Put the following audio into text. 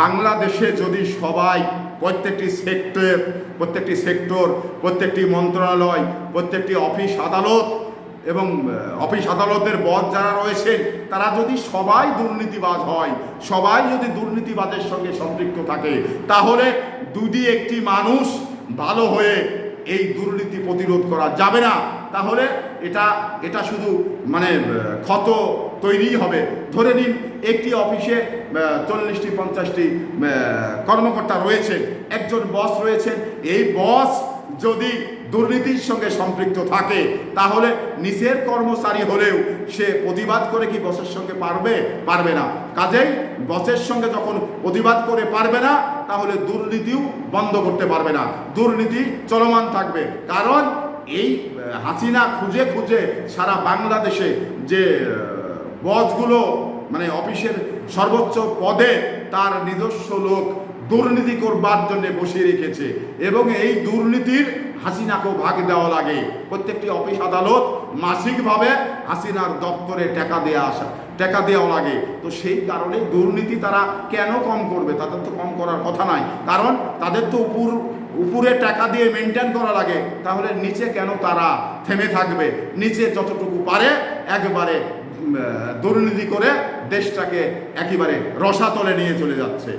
বাংলাদেশে যদি সবাই প্রত্যেকটি সেক্টর, প্রত্যেকটি মন্ত্রণালয়, প্রত্যেকটি অফিস আদালত এবং অফিস আদালতের বস যারা রয়েছেন তারা যদি সবাই দুর্নীতিবাজ হয়, সবাই যদি দুর্নীতিবাজের সঙ্গে সম্পৃক্ত থাকে, তাহলে দুটি একটি মানুষ ভালো হয়ে এই দুর্নীতি প্রতিরোধ করা যাবে না। তাহলে এটা শুধু মানে ক্ষত তৈরি হবে। ধরে নিন একটি অফিসে 40টি 50টি কর্মকর্তা রয়েছেন, একজন বস রয়েছেন। এই বস যদি দুর্নীতির সঙ্গে সম্পৃক্ত থাকে, তাহলে নিজের কর্মচারী হলেও সে প্রতিবাদ করে কি বসের সঙ্গে পারবে না। কাজেই বসের সঙ্গে যখন প্রতিবাদ করে পারবে না, তাহলে দুর্নীতিও বন্ধ করতে পারবে না, দুর্নীতি চলমান থাকবে। কারণ এই হাসিনা খুঁজে খুঁজে সারা বাংলাদেশে যে বসগুলো মানে অফিসের সর্বোচ্চ পদে তার নিজস্ব লোক দুর্নীতি করবার জন্য বসিয়ে রেখেছে, এবং এই দুর্নীতির হাসিনাকেও ভাগ দেওয়া লাগে। প্রত্যেকটি অফিস আদালত মাসিকভাবে হাসিনার দপ্তরে টাকা দেওয়া লাগে। তো সেই কারণে দুর্নীতি তারা কেন কম করবে? তাদের তো কম করার কথা নাই, কারণ তাদের তো উপরে টাকা দিয়ে মেনটেন করা লাগে। তাহলে নিচে কেন তারা থেমে থাকবে? নিচে যতটুকু পারে একবারে দুর্নীতি করে দেশটাকে একেবারে রসাতলে নিয়ে চলে যাচ্ছে।